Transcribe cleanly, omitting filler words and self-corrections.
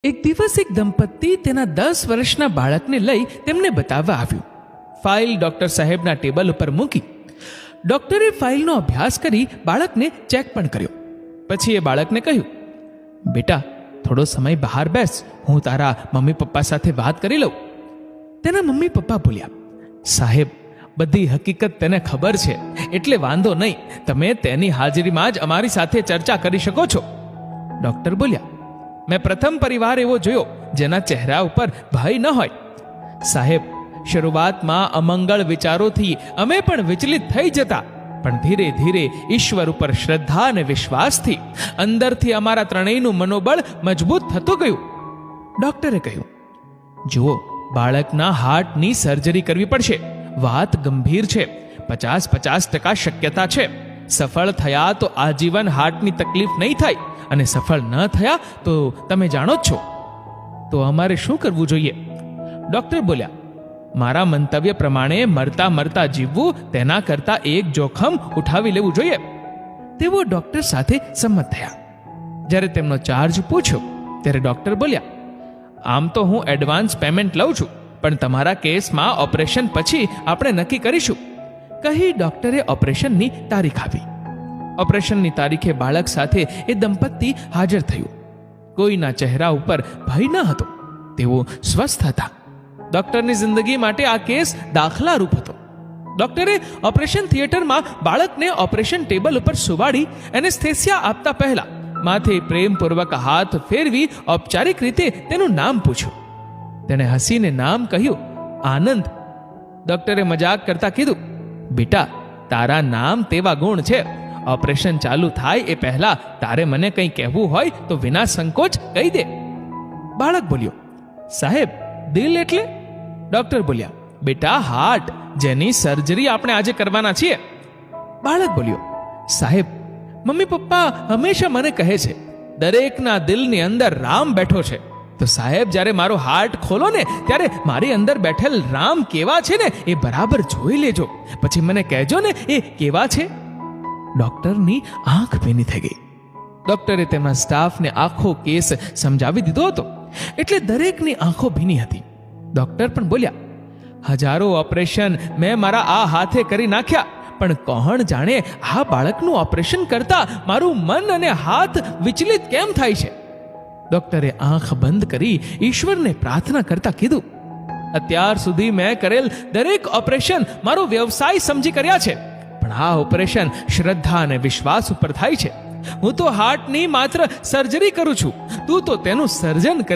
એક દિવસ એક દંપતી તેના 10 વર્ષના બાળકને લઈ તેમને બતાવવા આવ્યું. ફાઇલ ડૉક્ટર સાહેબના ટેબલ ઉપર મૂકી. ડૉક્ટરે ફાઇલનો અભ્યાસ કરી બાળકને ચેક પણ કર્યો. પછી એ બાળકને કહ્યું, બેટા, થોડો સમય બહાર બેસ, હું તારા મમ્મી પપ્પા સાથે વાત કરી લઉં. તેના મમ્મી પપ્પા બોલ્યા, સાહેબ, બધી હકીકત તેને ખબર છે, એટલે વાંધો નહીં, તમે તેની હાજરીમાં જ અમારી સાથે ચર્ચા કરી શકો છો. ડૉક્ટર બોલ્યા, મેં પ્રથમ પરિવાર એવો જોયો જેના ચહેરા ઉપર ભય ન હોય. સાહેબ, શરૂઆતમાં અમંગળ વિચારોથી અમે પણ વિચલિત થઈ જતા, પણ ધીરે ધીરે ઈશ્વર ઉપર શ્રદ્ધા અને વિશ્વાસથી અંદરથી અમારા ત્રણેયનું મનોબળ મજબૂત થતું ગયું. ડૉક્ટરે કહ્યું, જુઓ, બાળકના હાર્ટની સર્જરી કરવી પડશે. વાત ગંભીર છે. 50% શક્યતા છે. સફળ થયા તો આજીવન હાર્ટની તકલીફ નહીં થાય, અને સફળ ન થયા તો તમે જાણો જ છો. તો અમારે શું કરવું જોઈએ? ડૉક્ટર બોલ્યા, મારા મંતવ્ય પ્રમાણે મરતા મરતા જીવવું તેના કરતાં એક જોખમ ઉઠાવી લેવું જોઈએ. તેઓ ડૉક્ટર સાથે સંમત થયા. જ્યારે તેમનો ચાર્જ પૂછ્યો ત્યારે ડૉક્ટર બોલ્યા, આમ તો હું એડવાન્સ પેમેન્ટ લઉં છું, પણ તમારા કેસમાં ઓપરેશન પછી આપણે નક્કી કરીશું. કહી ડૉક્ટરે ઓપરેશનની તારીખ આપી. ઓપરેશનની તારીખે બાળક સાથે એ દંપતી હાજર થયું. કોઈના ચહેરા ઉપર ભય ન હતો. તેઓ સ્વસ્થ હતા. ડૉક્ટરની જિંદગી માટે આ કેસ દાખલારૂપ હતો. ડૉક્ટરે ઓપરેશન થિયેટરમાં બાળકને ઓપરેશન ટેબલ ઉપર સુવાડી એનેસ્થેસિયા આપતા પહેલા માથે પ્રેમપૂર્વક હાથ ફેરવી ઔપચારિક રીતે તેનું નામ પૂછ્યું. તેણે હસીને નામ કહ્યું, આનંદ. ડૉક્ટરે મજાક કરતા કીધું, બેટા, તારા નામ તેવા ગુણ છે. ઓપરેશન ચાલુ થાય એ પહેલા તારે મને કંઈ કહેવું હોય તો વિના સંકોચ કહી દે. બાળક બોલ્યો, સાહેબ, દિલ એટલે? ડૉક્ટર બોલ્યા, બેટા, હાર્ટ, જેની સર્જરી આપણે આજે કરવાના છીએ. બાળક બોલ્યો, સાહેબ, મમ્મી પપ્પા હંમેશા મને કહે છે, દરેકના દિલની અંદર રામ બેઠો છે. તો સાહેબ, જ્યારે મારો હાર્ટ ખોલો ને ત્યારે મારી અંદર બેઠેલ રામ કેવા છે ને એ બરાબર જોઈ લેજો. પછી મને કહેજો ને એ કેવા છે. ડૉક્ટરની આંખ ભીની થઈ ગઈ. ડૉક્ટરે તેમના સ્ટાફને આખો કેસ સમજાવી દીધો હતો, એટલે દરેકની આંખો ભીની હતી. ડૉક્ટર પણ બોલ્યા, હજારો ઓપરેશન મેં મારા આ હાથે કરી નાખ્યા, પણ કોણ જાણે આ બાળકનું ઓપરેશન કરતા મારું મન અને હાથ વિચલિત કેમ થાય છે. ડૉક્ટરે આંખ બંધ કરી ઈશ્વરને પ્રાર્થના કરતા કીધું, અત્યાર સુધી મેં કરેલ દરેક ઓપરેશન મારો વ્યવસાય સમજી કર્યા છે, પણ આ ઓપરેશન શ્રદ્ધા અને વિશ્વાસ ઉપર થાય છે. હું તો હાર્ટની માત્ર સર્જરી કરું છું, તું તો તેનું સર્જન